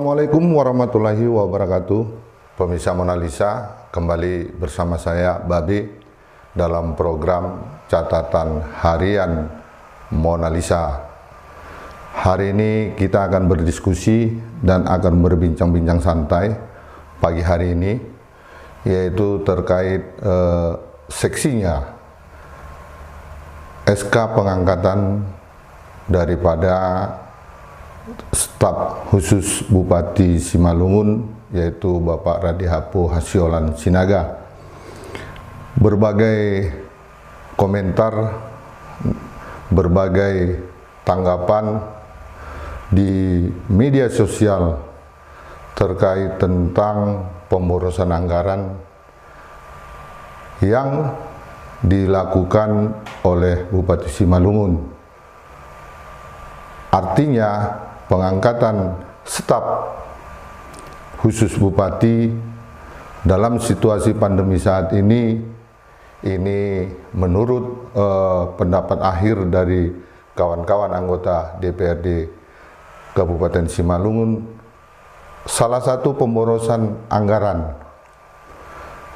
Assalamualaikum warahmatullahi wabarakatuh. Pemirsa Mona Lisa, kembali bersama saya Babe dalam program catatan harian Mona Lisa. Hari ini kita akan berdiskusi dan akan berbincang-bincang santai pagi hari ini, yaitu terkait seksinya SK pengangkatan daripada staf khusus Bupati Simalungun, yaitu Bapak Radihapo Hasiolan Sinaga. Berbagai komentar, berbagai tanggapan di media sosial terkait tentang pemborosan anggaran yang dilakukan oleh Bupati Simalungun. Artinya pengangkatan staf khusus Bupati dalam situasi pandemi saat ini menurut pendapat akhir dari kawan-kawan anggota DPRD Kabupaten Simalungun, salah satu pemborosan anggaran.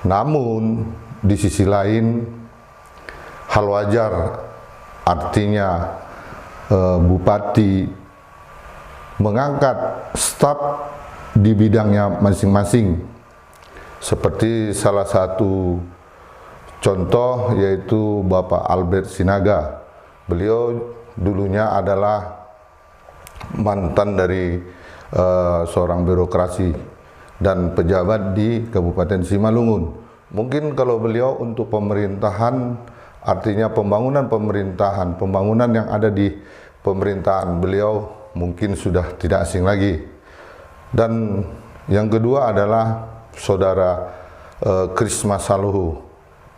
Namun di sisi lain hal wajar, artinya Bupati mengangkat staf di bidangnya masing-masing, seperti salah satu contoh yaitu Bapak Albert Sinaga. Beliau dulunya adalah mantan dari seorang birokrasi dan pejabat di Kabupaten Simalungun. Mungkin kalau beliau untuk pemerintahan, artinya pembangunan pemerintahan, pembangunan yang ada di pemerintahan beliau mungkin sudah tidak asing lagi. Dan yang kedua adalah saudara Krisma Saluhu.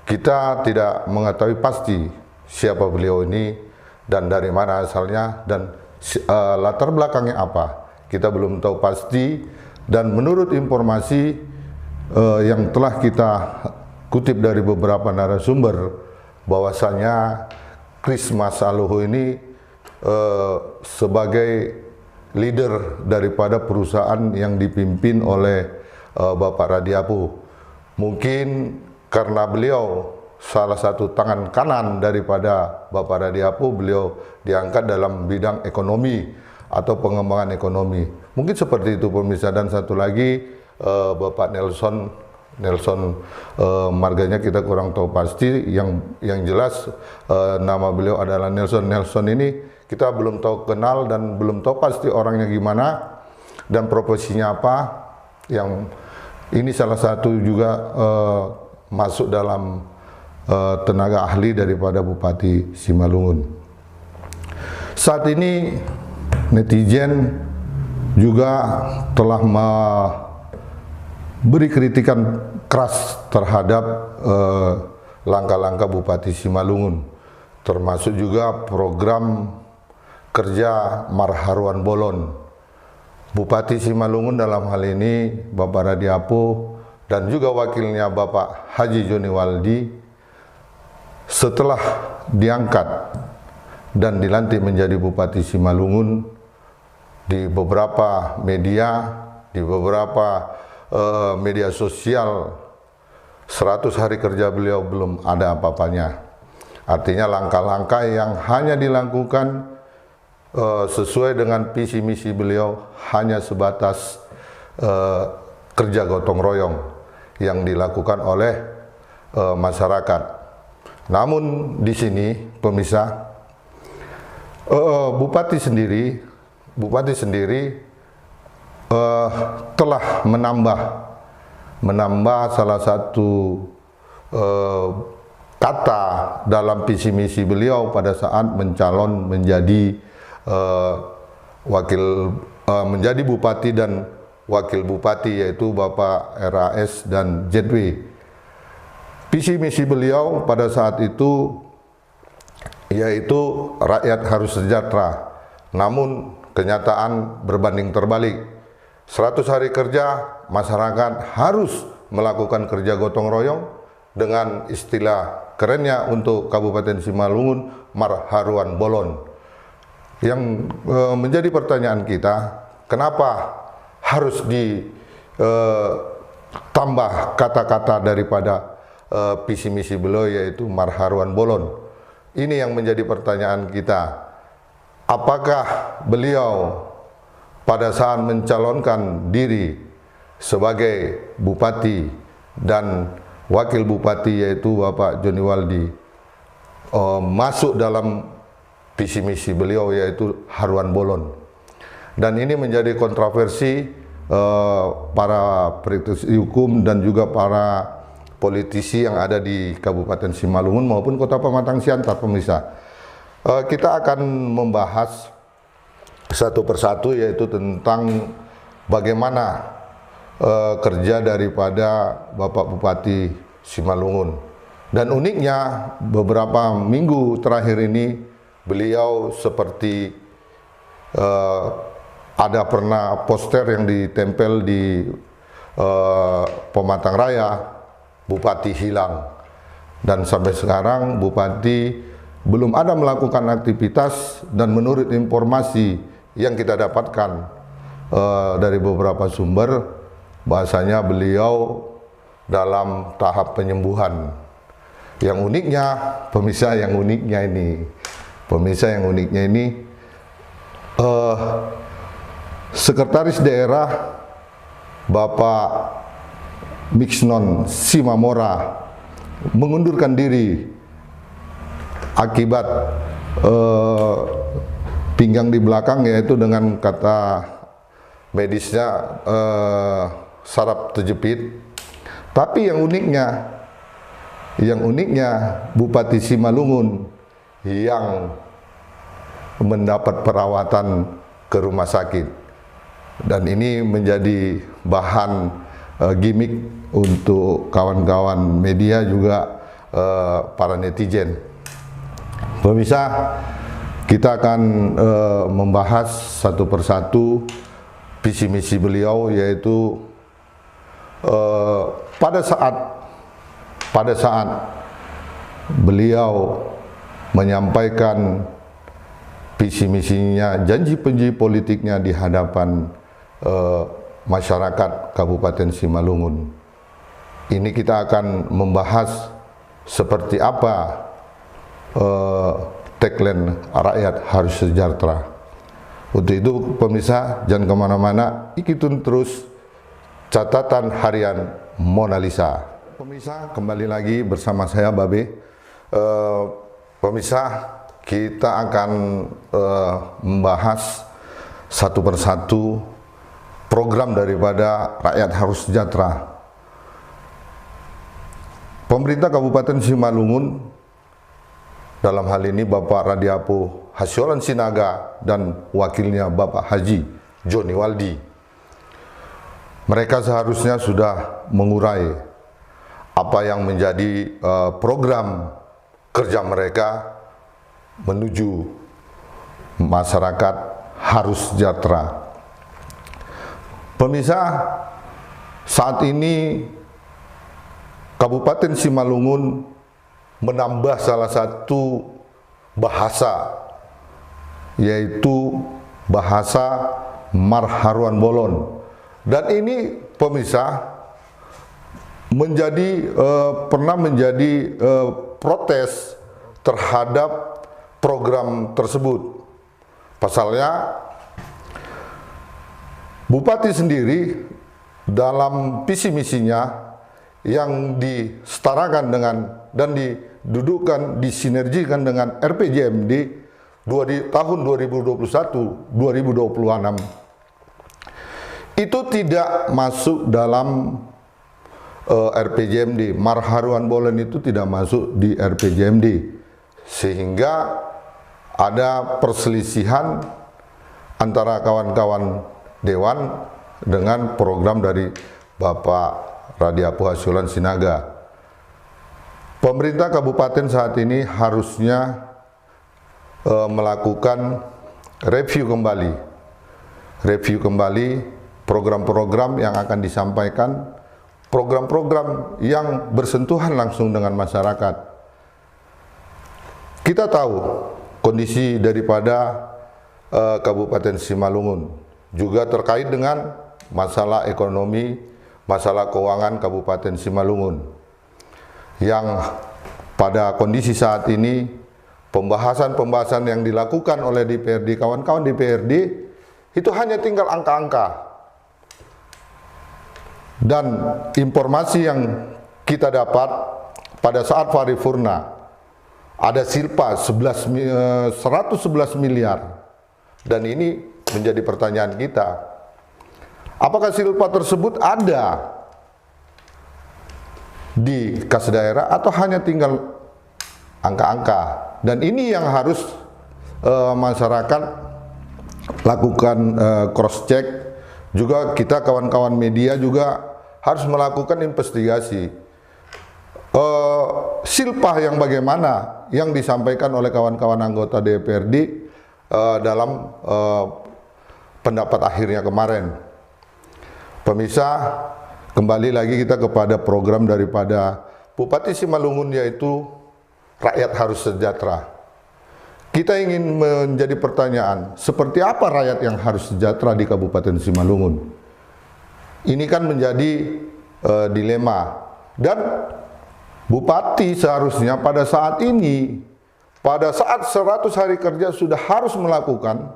Kita tidak mengetahui pasti siapa beliau ini dan dari mana asalnya dan latar belakangnya apa. Kita belum tahu pasti, dan menurut informasi yang telah kita kutip dari beberapa narasumber, bahwasanya Krisma Saluhu ini sebagai leader daripada perusahaan yang dipimpin oleh Bapak Radihapo. Mungkin karena beliau salah satu tangan kanan daripada Bapak Radihapo, beliau diangkat dalam bidang ekonomi atau pengembangan ekonomi. Mungkin seperti itu pemirsa. Dan satu lagi Bapak Nelson marganya kita kurang tahu pasti, yang jelas nama beliau adalah Nelson. Nelson ini kita belum tahu kenal dan belum tahu pasti orangnya gimana dan profesinya apa. Yang ini salah satu juga masuk dalam tenaga ahli daripada Bupati Simalungun. Saat ini netizen juga telah beri kritikan keras terhadap langkah-langkah Bupati Simalungun, termasuk juga program kerja Marharuan Bolon. Bupati Simalungun dalam hal ini Bapak Radihapo dan juga wakilnya Bapak Haji Joni Waldi, setelah diangkat dan dilantik menjadi Bupati Simalungun, di beberapa media, di beberapa media sosial, 100 hari kerja beliau belum ada apa-apanya. Artinya langkah-langkah yang hanya dilakukan sesuai dengan visi misi beliau hanya sebatas kerja gotong royong yang dilakukan oleh masyarakat. Namun di sini pemirsa, Bupati sendiri telah menambah salah satu kata dalam visi misi beliau pada saat mencalon menjadi menjadi bupati dan wakil bupati, yaitu Bapak RAS dan ZW. Visi misi beliau pada saat itu yaitu rakyat harus sejahtera. Namun kenyataan berbanding terbalik. 100 hari kerja, masyarakat harus melakukan kerja gotong royong dengan istilah kerennya untuk Kabupaten Simalungun, Marharuan Bolon. Yang menjadi pertanyaan kita, kenapa harus ditambah kata-kata daripada visi misi beliau, yaitu Marharuan Bolon. Ini yang menjadi pertanyaan kita. Apakah beliau pada saat mencalonkan diri sebagai bupati dan wakil bupati, yaitu Bapak Joni Waldi, masuk dalam visi misi beliau, yaitu Haruan Bolon? Dan ini menjadi kontroversi para praktisi hukum dan juga para politisi yang ada di Kabupaten Simalungun maupun Kota Pematang Siantar, pemirsa. Kita akan membahas satu persatu, yaitu tentang bagaimana kerja daripada Bapak Bupati Simalungun. Dan uniknya beberapa minggu terakhir ini beliau seperti ada pernah poster yang ditempel di Pematang Raya, Bupati hilang, dan sampai sekarang Bupati belum ada melakukan aktivitas. Dan menurut informasi yang kita dapatkan dari beberapa sumber, bahasanya beliau dalam tahap penyembuhan. Yang uniknya, pemirsa, yang uniknya ini, Sekretaris Daerah Bapak Mixnon Simamora mengundurkan diri akibat pinggang di belakang, yaitu dengan kata medisnya saraf terjepit. Tapi yang uniknya Bupati Simalungun yang mendapat perawatan ke rumah sakit, dan ini menjadi bahan gimmick untuk kawan-kawan media, juga para netizen. Pemirsa, kita akan membahas satu persatu visi misi beliau, yaitu pada saat beliau menyampaikan visi misinya, janji-janji politiknya di hadapan masyarakat Kabupaten Simalungun. Ini kita akan membahas seperti apa tagline rakyat harus sejahtera. Untuk itu pemirsa, jangan kemana-mana, ikutin terus catatan harian Mona Lisa. Pemirsa, kembali lagi bersama saya Babe. Pemirsa, kita akan membahas satu persatu program daripada rakyat harus sejahtera. Pemerintah Kabupaten Simalungun, dalam hal ini Bapak Radiapu Hasyolan Sinaga dan wakilnya Bapak Haji Joni Waldi, mereka seharusnya sudah mengurai apa yang menjadi program kerja mereka menuju masyarakat harus sejahtera. Pemirsa, saat ini Kabupaten Simalungun menambah salah satu bahasa, yaitu bahasa Marharuan Bolon. Dan ini pemirsa pernah menjadi protes terhadap program tersebut. Pasalnya, Bupati sendiri dalam visi misinya yang disetarakan dengan dan didudukkan, disinergikan dengan RPJMD di tahun 2021-2026 itu tidak masuk dalam RPJMD. Marharuan Bolon itu tidak masuk di RPJMD, sehingga ada perselisihan antara kawan-kawan Dewan dengan program dari Bapak Radiapu Hasyolan Sinaga. Pemerintah kabupaten saat ini harusnya melakukan review kembali program-program yang akan disampaikan, program-program yang bersentuhan langsung dengan masyarakat. Kita tahu kondisi daripada Kabupaten Simalungun, juga terkait dengan masalah ekonomi, masalah keuangan Kabupaten Simalungun. Yang pada kondisi saat ini, pembahasan-pembahasan yang dilakukan oleh DPRD, kawan-kawan DPRD, itu hanya tinggal angka-angka. Dan informasi yang kita dapat pada saat paripurna, ada silpa 111 miliar. Dan ini menjadi pertanyaan kita. Apakah silpa tersebut ada di kas daerah atau hanya tinggal angka-angka? Dan ini yang harus masyarakat lakukan cross check. Juga kita kawan-kawan media juga harus melakukan investigasi. Silpa yang bagaimana yang disampaikan oleh kawan-kawan anggota DPRD dalam pendapat akhirnya kemarin. Pemirsa, kembali lagi kita kepada program daripada Bupati Simalungun, yaitu rakyat harus sejahtera. Kita ingin menjadi pertanyaan, seperti apa rakyat yang harus sejahtera di Kabupaten Simalungun? Ini kan menjadi dilema. Dan Bupati seharusnya pada saat ini, pada saat 100 hari kerja sudah harus melakukan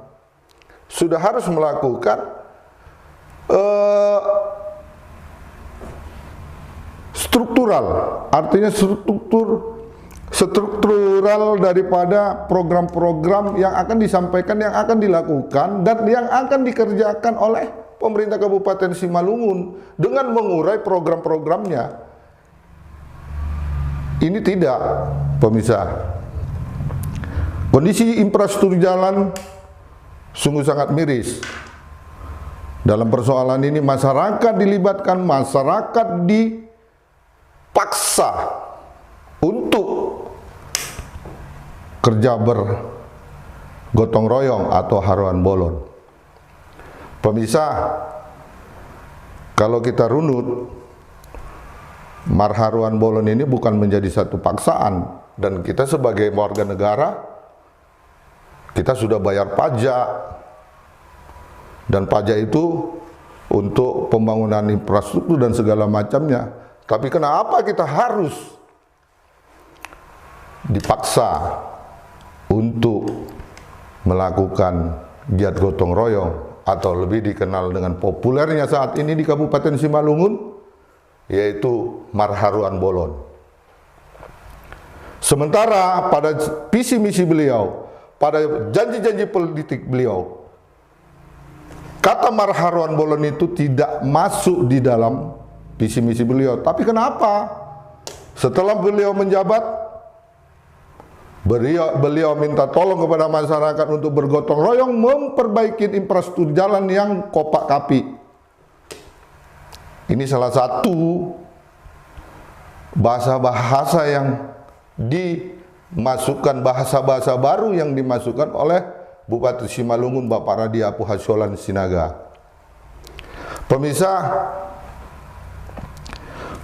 struktural, artinya struktural daripada program-program yang akan disampaikan, yang akan dilakukan, dan yang akan dikerjakan oleh pemerintah Kabupaten Simalungun dengan mengurai program-programnya. Ini tidak, pemirsa. Kondisi infrastruktur jalan sungguh sangat miris. Dalam persoalan ini masyarakat dilibatkan, masyarakat dipaksa untuk kerja bergotong royong atau haruan bolon. Pemirsa, kalau kita runut, marharuan bolon ini bukan menjadi satu paksaan, dan kita sebagai warga negara, kita sudah bayar pajak, dan pajak itu untuk pembangunan infrastruktur dan segala macamnya. Tapi kenapa kita harus dipaksa untuk melakukan giat gotong royong, atau lebih dikenal dengan populernya saat ini di Kabupaten Simalungun, yaitu marharuan bolon. Sementara pada visi misi beliau, pada janji-janji politik beliau, kata marharuan bolon itu tidak masuk di dalam visi misi beliau. Tapi kenapa setelah beliau menjabat, beliau minta tolong kepada masyarakat untuk bergotong royong memperbaiki infrastruktur jalan yang kopak kapi. Ini salah satu bahasa-bahasa yang dimasukkan, bahasa-bahasa baru yang dimasukkan oleh Bupati Simalungun Bapak Radiapu Hasyolan Sinaga. Pemirsa,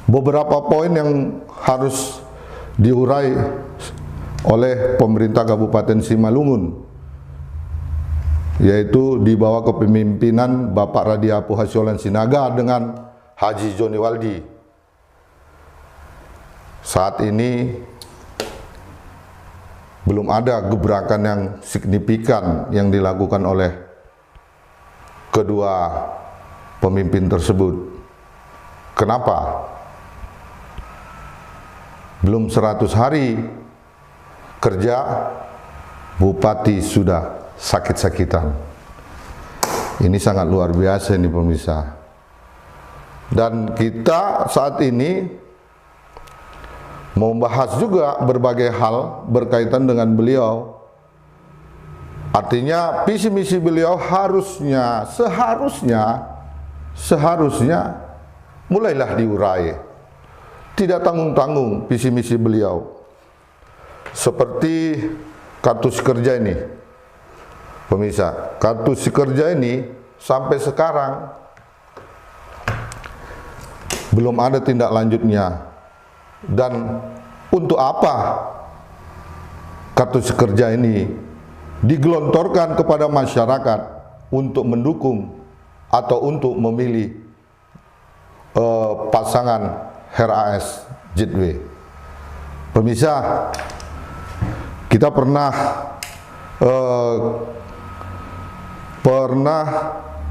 beberapa poin yang harus diurai oleh pemerintah Kabupaten Simalungun, yaitu di bawah kepemimpinan Bapak Radiapu Hasyolan Sinaga dengan Haji Joni Waldi. Saat ini belum ada gebrakan yang signifikan yang dilakukan oleh kedua pemimpin tersebut. Kenapa? Belum 100 hari kerja, Bupati sudah sakit-sakitan. Ini sangat luar biasa ini, pemirsa. Dan kita saat ini membahas juga berbagai hal berkaitan dengan beliau. Artinya visi misi beliau seharusnya mulailah diurai. Tidak tanggung-tanggung visi misi beliau. Seperti kartu kerja ini, pemirsa, kartu kerja ini sampai sekarang belum ada tindak lanjutnya. Dan untuk apa kartu kerja ini digelontorkan kepada masyarakat untuk mendukung atau untuk memilih pasangan HRAS Jitwe. Pemirsa, kita pernah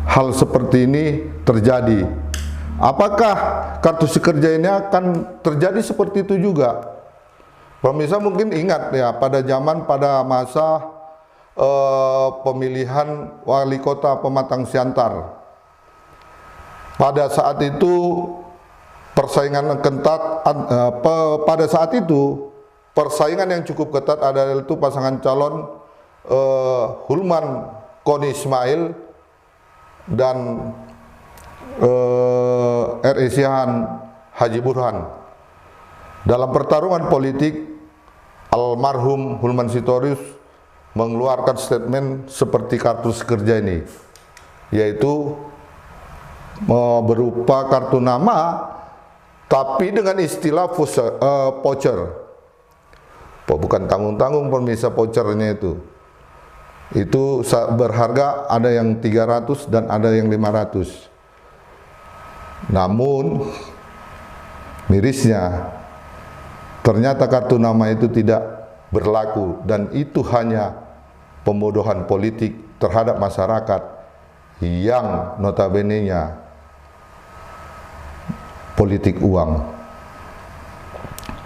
hal seperti ini terjadi. Apakah kartu si kerja ini akan terjadi seperti itu juga? Pemirsa mungkin ingat ya, pada masa pemilihan wali kota Pematang Siantar. Pada saat itu persaingan ketat, pada saat itu persaingan yang cukup ketat adalah itu pasangan calon Hulman Koni Ismail dan R.I. Sihan Haji Burhan. Dalam pertarungan politik, almarhum Hulman Sitorus mengeluarkan statement seperti kartu kerja ini, yaitu berupa kartu nama tapi dengan istilah voucher. Bukan tanggung-tanggung pemirsa, vouchernya itu berharga, ada yang 300 dan ada yang 500. Namun mirisnya ternyata kartu nama itu tidak berlaku, dan itu hanya pembodohan politik terhadap masyarakat yang notabene-nya politik uang.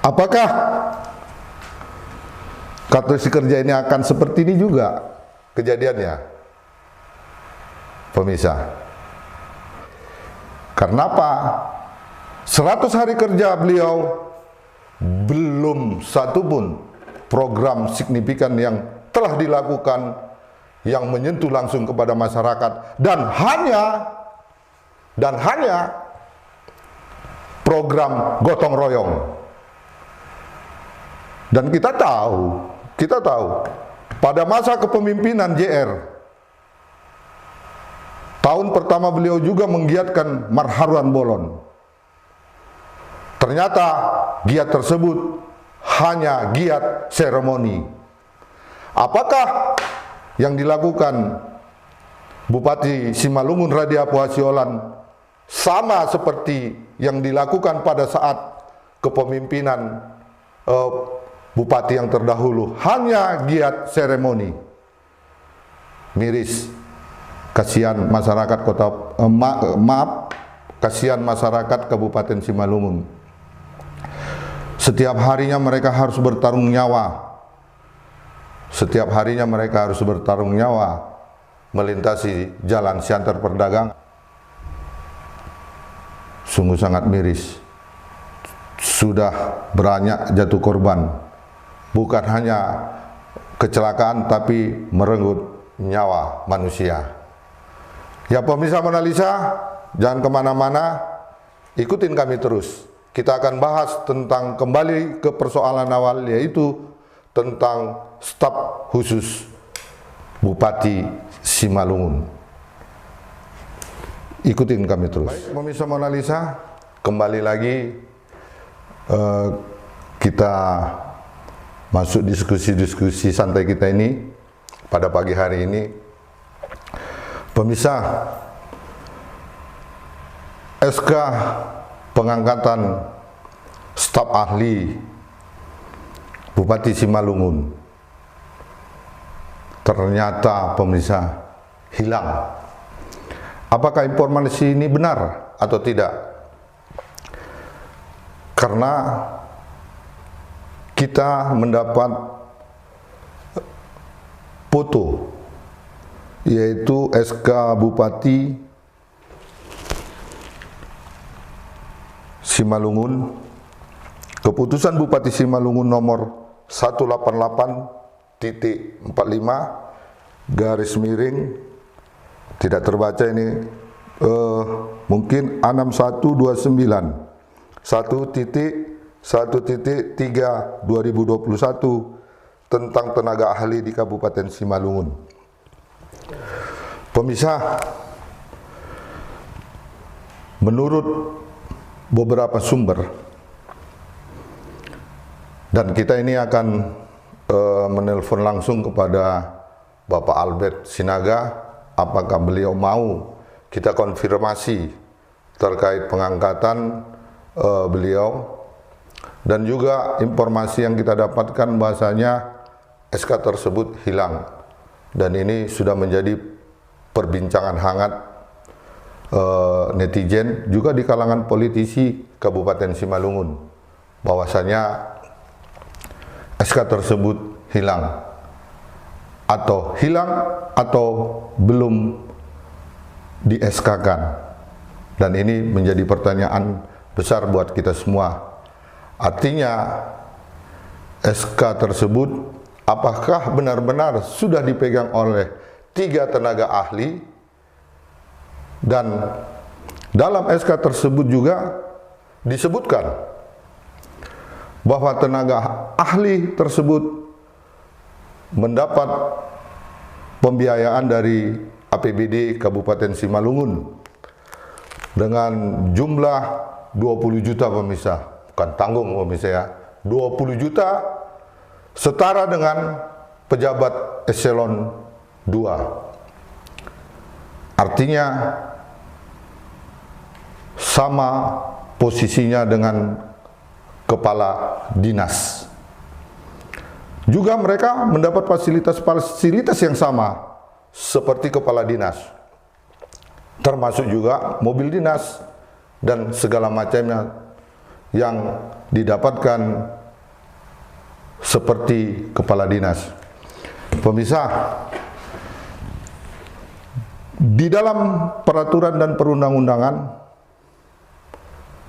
Apakah kartu si kerja ini akan seperti ini juga kejadiannya, pemirsa? Karena apa? 100 hari kerja beliau, belum satu pun program signifikan yang telah dilakukan yang menyentuh langsung kepada masyarakat, dan hanya program gotong royong. Dan kita tahu pada masa kepemimpinan JR, tahun pertama beliau juga menggiatkan Marharuan Bolon. Ternyata giat tersebut hanya giat seremoni. Apakah yang dilakukan Bupati Simalungun Radia Puhasiolan sama seperti yang dilakukan pada saat kepemimpinan bupati yang terdahulu, hanya giat seremoni? Miris. Kasihan masyarakat kasihan masyarakat Kabupaten Simalungun. Setiap harinya mereka harus bertarung nyawa. Setiap harinya mereka harus bertarung nyawa melintasi jalan Siantar Perdagang. Sungguh sangat miris. Sudah banyak jatuh korban. Bukan hanya kecelakaan, tapi merenggut nyawa manusia. Ya pemirsa Monalisa, jangan kemana-mana, ikutin kami terus. Kita akan bahas tentang kembali ke persoalan awal, yaitu tentang staf khusus Bupati Simalungun. Ikutin kami terus. Baik, pemirsa Monalisa, kembali lagi kita masuk diskusi-diskusi santai kita ini pada pagi hari ini. Pemirsa, SK pengangkatan staf ahli Bupati Simalungun ternyata pemirsa hilang. Apakah informasi ini benar atau tidak? Karena kita mendapat foto, yaitu SK Bupati Simalungun, keputusan Bupati Simalungun nomor 188.45 garis miring, tidak terbaca ini, mungkin 6129 1.1.3/2021 tentang tenaga ahli di Kabupaten Simalungun. Pemirsa, menurut beberapa sumber, dan kita ini akan menelpon langsung kepada Bapak Albert Sinaga, apakah beliau mau kita konfirmasi terkait pengangkatan beliau, dan juga informasi yang kita dapatkan bahasanya SK tersebut hilang, dan ini sudah menjadi perbincangan hangat netizen juga di kalangan politisi Kabupaten Simalungun, bahwasanya SK tersebut hilang atau belum di SK-kan, dan ini menjadi pertanyaan besar buat kita semua. Artinya SK tersebut apakah benar-benar sudah dipegang oleh 3 tenaga ahli, dan dalam SK tersebut juga disebutkan bahwa tenaga ahli tersebut mendapat pembiayaan dari APBD Kabupaten Simalungun dengan jumlah 20 juta pemirsa, bukan tanggung pemirsa ya, 20 juta setara dengan pejabat eselon 2. Artinya sama posisinya dengan kepala dinas. Juga mereka mendapat fasilitas yang sama seperti kepala dinas, termasuk juga mobil dinas dan segala macamnya yang didapatkan seperti kepala dinas. Pemirsa, di dalam peraturan dan perundang-undangan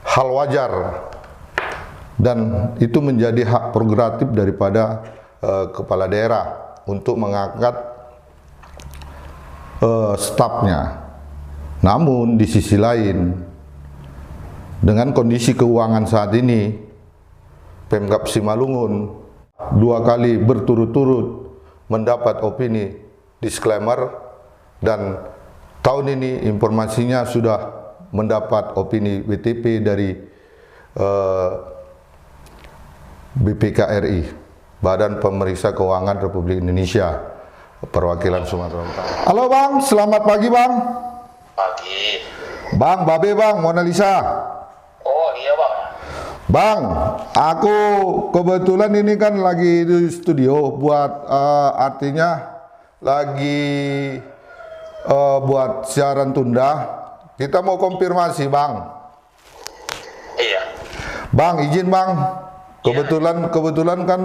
hal wajar, dan itu menjadi hak prerogatif daripada kepala daerah untuk mengangkat stafnya. Namun di sisi lain, dengan kondisi keuangan saat ini, Pemkab Simalungun 2 kali berturut-turut mendapat opini disclaimer, dan tahun ini informasinya sudah mendapat opini WTP dari BPKRI, Badan Pemeriksa Keuangan Republik Indonesia, perwakilan Sumatera Utara. Halo Bang, selamat pagi Bang. Pagi. Bang, Babe Bang, Mona Lisa. Oh iya Bang. Bang, aku kebetulan ini kan lagi di studio buat artinya lagi buat siaran tunda. Kita mau konfirmasi Bang. Iya. Bang, izin Bang. Kebetulan kan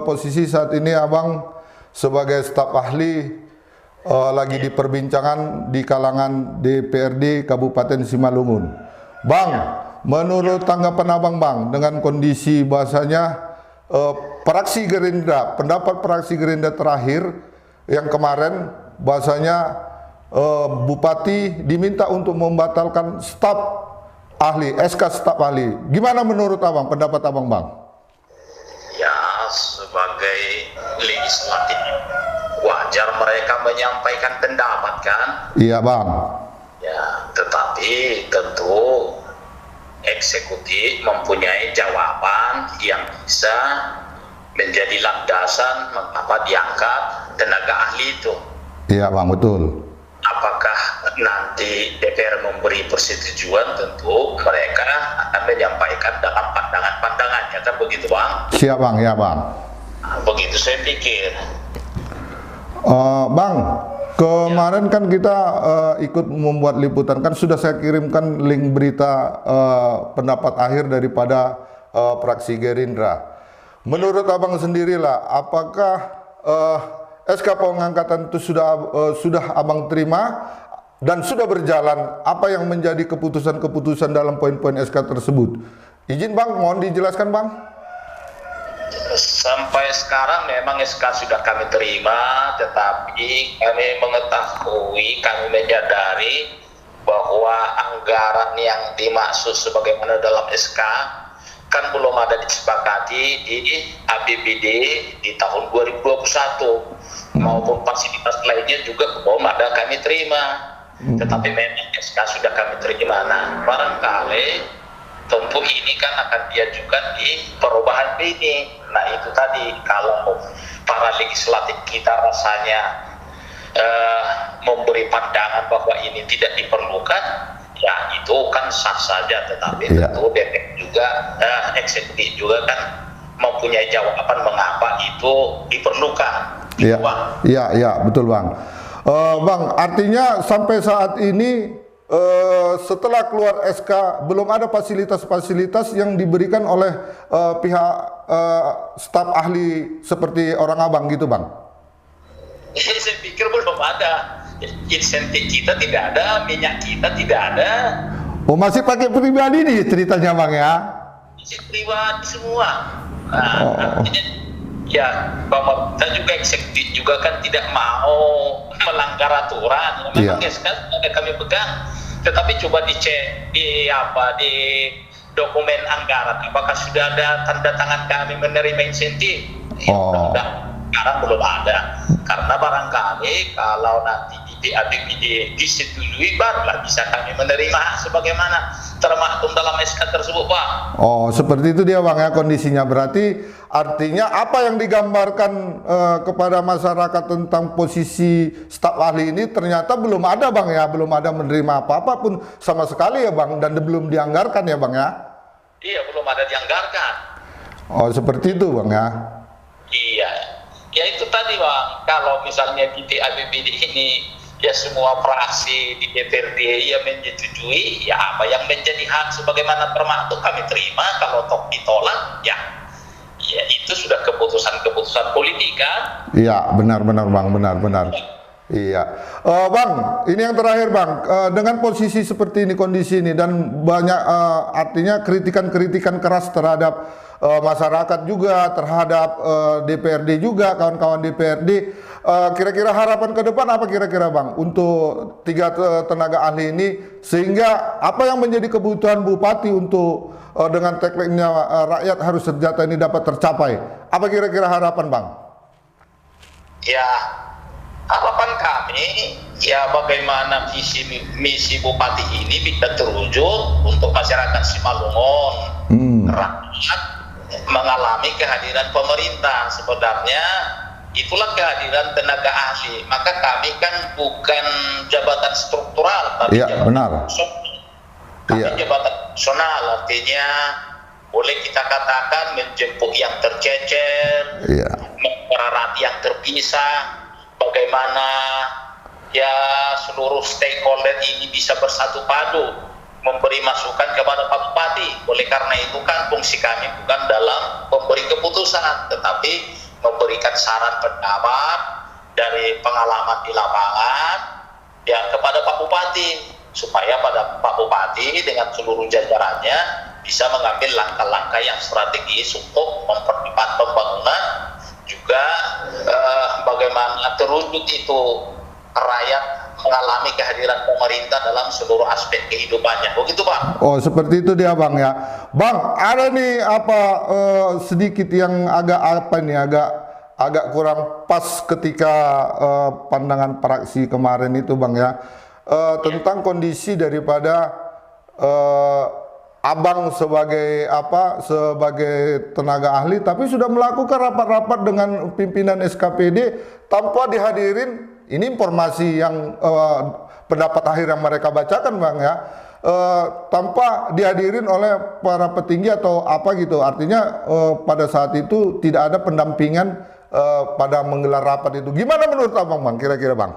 posisi saat ini Abang sebagai staf ahli lagi diperbincangan di kalangan DPRD Kabupaten Simalungun. Bang, menurut tanggapan Abang Bang dengan kondisi bahasanya praksi Gerindra, pendapat praksi Gerindra terakhir yang kemarin bahasanya Bupati diminta untuk membatalkan staf ahli, SK staf ahli. Gimana menurut Abang, pendapat Abang Bang? Ya, sebagai legislatif wajar mereka menyampaikan pendapat kan? Iya Bang. Ya, tetapi tentu eksekutif mempunyai jawaban yang bisa menjadi landasan mengapa diangkat tenaga ahli itu. Iya Bang, betul. Apakah nanti DPR memberi persetujuan, tentu mereka akan menyampaikan dalam pandangan-pandangannya, kan begitu Bang? Siap Bang, ya Bang. Nah, begitu saya pikir. Bang, kemarin kan kita ikut membuat liputan, kan sudah saya kirimkan link berita pendapat akhir daripada praksi Gerindra. Menurut Abang sendirilah, apakah SK pengangkatan itu sudah Abang terima dan sudah berjalan? Apa yang menjadi keputusan-keputusan dalam poin-poin SK tersebut? Izin Bang, mohon dijelaskan Bang. Sampai sekarang memang SK sudah kami terima, tetapi kami mengetahui, kami menyadari bahwa anggaran yang dimaksud sebagaimana dalam SK kan belum ada disepakati di APBD di tahun 2021 maupun fasilitas lainnya juga belum ada kami terima. Tetapi memang SK sudah kami terima. Nah, barangkali tentu ini kan akan diajukan di perubahan ini. Nah, itu tadi kalau para legislatif kita rasanya memberi pandangan bahwa ini tidak diperlukan, ya itu kan sah saja. Tetapi tentu DPR juga, eksekutif juga kan mempunyai jawaban mengapa itu diperlukan. Iya, betul Bang. Bang, artinya sampai saat ini setelah keluar SK belum ada fasilitas-fasilitas yang diberikan oleh pihak staf ahli seperti orang Abang gitu Bang? Saya pikir belum ada. Insentif kita tidak ada, minyak kita tidak ada. Oh, masih pakai pribadi nih ceritanya Bang ya? Masih pribadi semua. Nah, artinya ya pemerintah juga eksekutif juga kan tidak mau melanggar aturan. Memang ada kami pegang. Tetapi coba dicek di dokumen anggaran apakah sudah ada tanda tangan kami menerima insentif. Sekarang belum ada. Karena barangkali kalau nanti di APBD disetujui barulah bisa kami menerima sebagaimana termaktub dalam SK tersebut Pak. Oh, seperti itu dia Bang ya kondisinya. Berarti artinya apa yang digambarkan kepada masyarakat tentang posisi staf ahli ini ternyata belum ada Bang ya, belum ada menerima apa-apa pun sama sekali ya Bang, dan belum dianggarkan ya Bang ya? Iya, belum ada dianggarkan. Oh, seperti itu Bang ya? Iya, ya itu tadi Bang, kalau misalnya di APBD ini ya semua fraksi di DPRD yang menyetujui, ya apa yang menjadi hak sebagaimana termaktub kami terima. Kalau toh ditolak, ya itu sudah keputusan politik kan? Iya, benar Bang, benar. Iya, Bang, ini yang terakhir Bang, dengan posisi seperti ini, kondisi ini, dan banyak artinya kritikan keras terhadap masyarakat juga, terhadap DPRD juga, kawan-kawan DPRD. Kira-kira harapan ke depan apa kira-kira Bang untuk 3 tenaga ahli ini, sehingga apa yang menjadi kebutuhan Bupati untuk dengan tagline-nya rakyat harus sejahtera ini dapat tercapai? Apa kira-kira harapan Bang? Ya, harapan kami ya bagaimana visi misi Bupati ini bisa terwujud untuk masyarakat Simalungun. Rakyat mengalami kehadiran pemerintah, sebenarnya itulah kehadiran tenaga ahli. Maka kami kan bukan jabatan struktural, tapi jabatan fungsional. Artinya boleh kita katakan menjemput yang tercecer, mempererat yang terpisah. Bagaimana ya seluruh stakeholder ini bisa bersatu padu memberi masukan kepada Pak Bupati. Oleh karena itu kan fungsi kami bukan dalam memberi keputusan, tetapi memberikan saran pendapat dari pengalaman di lapangan ya kepada Pak Bupati, supaya pada Pak Bupati dengan seluruh jajarannya bisa mengambil langkah-langkah yang strategis untuk mempercepat pembangunan, juga bagaimana terwujud itu rakyat mengalami kehadiran pemerintah dalam seluruh aspek kehidupannya. Begitu Pak. Oh, seperti itu dia Bang ya. Bang, ada nih sedikit yang agak kurang pas ketika pandangan praksi kemarin itu Bang ya, tentang kondisi daripada Abang sebagai tenaga ahli, tapi sudah melakukan rapat-rapat dengan pimpinan SKPD tanpa dihadirin. Ini informasi yang pendapat akhir yang mereka bacakan Bang ya, tanpa dihadirin oleh para petinggi atau apa gitu. Artinya pada saat itu tidak ada pendampingan pada menggelar rapat itu. Gimana menurut Abang Bang kira-kira Bang?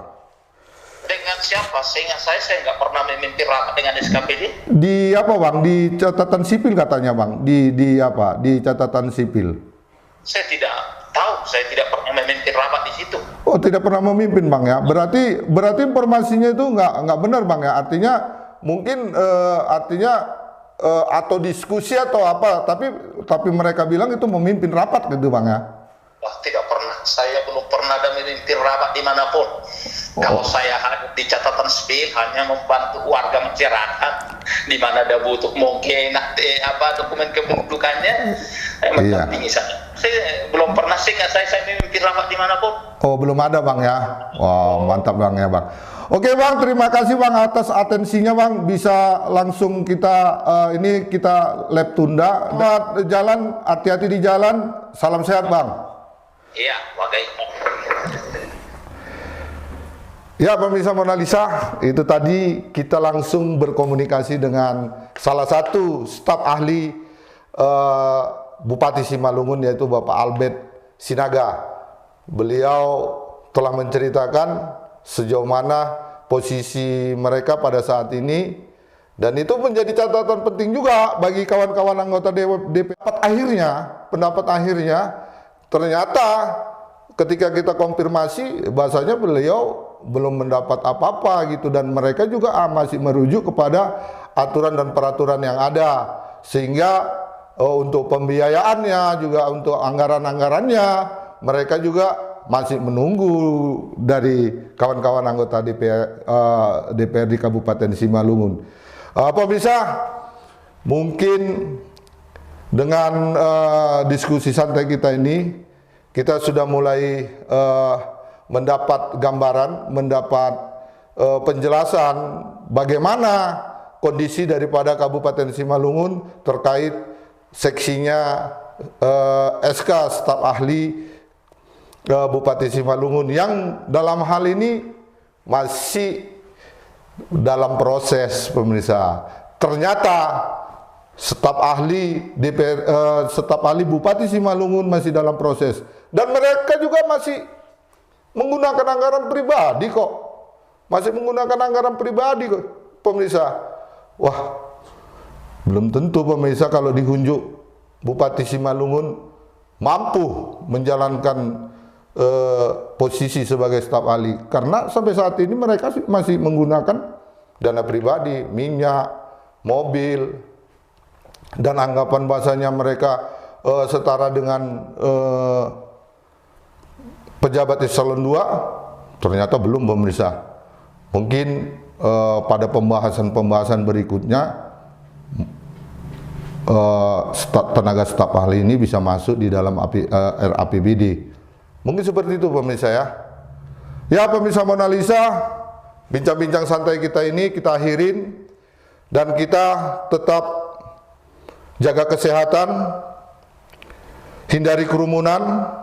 Dengan siapa? Seingat saya nggak pernah memimpin rapat dengan SKPD. Di apa Bang? Di catatan sipil katanya Bang. Di catatan sipil. Saya tidak tahu. Saya tidak pernah memimpin rapat di situ. Oh, tidak pernah memimpin Bang ya. Berarti informasinya itu nggak benar Bang ya. Artinya mungkin atau diskusi atau apa. Tapi mereka bilang itu memimpin rapat gitu Bang ya. Wah, tidak pernah. Saya belum pernah ada memimpin rapat dimanapun. Kalau saya hadir di catatan sipil hanya membantu warga masyarakat di mana ada butuh mungkin dokumen kependudukannya, mendampingi saya. Saya belum pernah saya memimpin rapat dimanapun. Oh, belum ada Bang ya. Wow, mantap Bang ya Bang. Oke Bang, terima kasih Bang atas atensinya Bang. Bisa langsung kita ini kita lab tunda. Jalan, hati-hati di jalan. Salam sehat Bang. Iya, baik. Ya pemirsa Mona Lisa, itu tadi kita langsung berkomunikasi dengan salah satu staf ahli Bupati Simalungun, yaitu Bapak Albert Sinaga. Beliau telah menceritakan sejauh mana posisi mereka pada saat ini, dan itu menjadi catatan penting juga bagi kawan-kawan anggota DPR. Pendapat akhirnya ternyata ketika kita konfirmasi, bahasanya beliau belum mendapat apa-apa gitu, dan mereka juga masih merujuk kepada aturan dan peraturan yang ada, sehingga untuk pembiayaannya juga, untuk anggaran-anggarannya mereka juga masih menunggu dari kawan-kawan anggota DPR di Kabupaten Simalungun. Pemirsa, mungkin dengan diskusi santai kita ini, kita sudah mulai mendapat gambaran, mendapat penjelasan bagaimana kondisi daripada Kabupaten Simalungun terkait seksinya SK staf ahli Bupati Simalungun, yang dalam hal ini masih dalam proses, pemirsa. Ternyata staf ahli staf ahli Bupati Simalungun masih dalam proses, dan mereka juga masih menggunakan anggaran pribadi kok. Masih menggunakan anggaran pribadi kok, pemirsa. Wah, belum tentu pemirsa kalau dihunjuk Bupati Simalungun mampu menjalankan posisi sebagai staf ahli, karena sampai saat ini mereka masih menggunakan dana pribadi, minyak, mobil, dan anggapan bahasanya mereka setara dengan pejabat eselon 2, ternyata belum, pemirsa. Mungkin pada pembahasan berikutnya tenaga staf ahli ini bisa masuk di dalam RAPBD. Mungkin seperti itu, pemirsa ya. Ya pemirsa Mona Lisa, bincang-bincang santai kita ini kita akhirin, dan kita tetap jaga kesehatan, hindari kerumunan.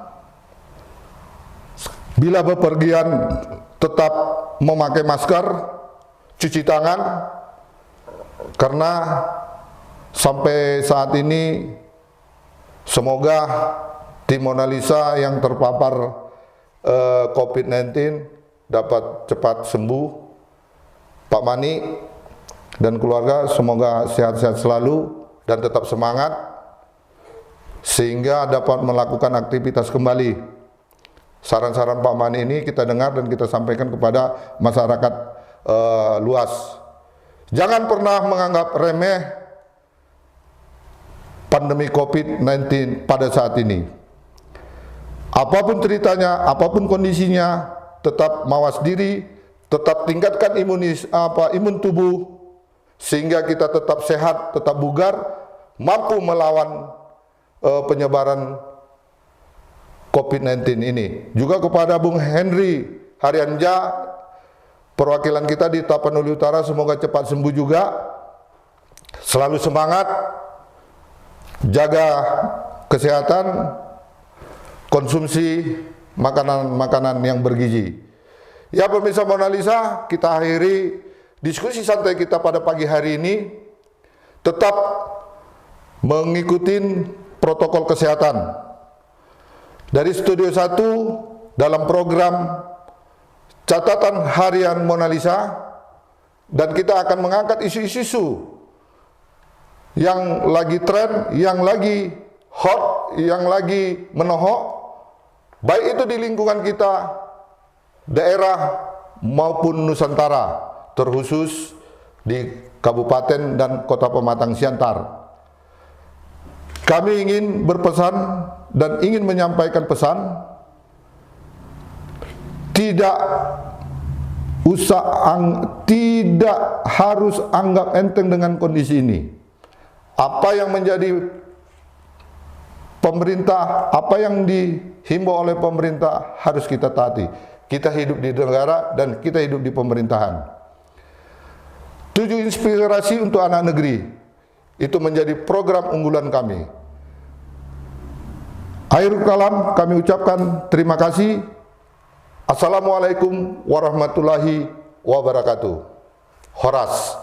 Bila bepergian tetap memakai masker, cuci tangan, karena sampai saat ini semoga tim Mona Lisa yang terpapar COVID-19 dapat cepat sembuh. Pak Mani dan keluarga semoga sehat-sehat selalu dan tetap semangat, sehingga dapat melakukan aktivitas kembali. Saran-saran Pak Mani ini kita dengar dan kita sampaikan kepada masyarakat luas. Jangan pernah menganggap remeh pandemi COVID-19 pada saat ini. Apapun ceritanya, apapun kondisinya, tetap mawas diri, tetap tingkatkan imun tubuh, sehingga kita tetap sehat, tetap bugar, mampu melawan penyebaran COVID-19 ini. Juga kepada Bung Henry Haryanja, perwakilan kita di Tapanuli Utara, semoga cepat sembuh juga. Selalu semangat, jaga kesehatan, konsumsi makanan-makanan yang bergizi. Ya pemirsa Mona Lisa, kita akhiri diskusi santai kita pada pagi hari ini. Tetap mengikuti protokol kesehatan. Dari Studio 1 dalam program Catatan Harian Mona Lisa, dan kita akan mengangkat isu-isu yang lagi tren, yang lagi hot, yang lagi menohok, baik itu di lingkungan kita, daerah maupun Nusantara, terkhusus di Kabupaten dan Kota Pematang Siantar. Kami ingin berpesan dan ingin menyampaikan pesan, tidak harus anggap enteng dengan kondisi ini. Apa yang menjadi pemerintah, apa yang dihimbau oleh pemerintah harus kita taati. Kita hidup di negara dan kita hidup di pemerintahan. 7 inspirasi untuk anak negeri, itu menjadi program unggulan kami. Akhirul kalam, kami ucapkan terima kasih. Assalamualaikum warahmatullahi wabarakatuh. Horas.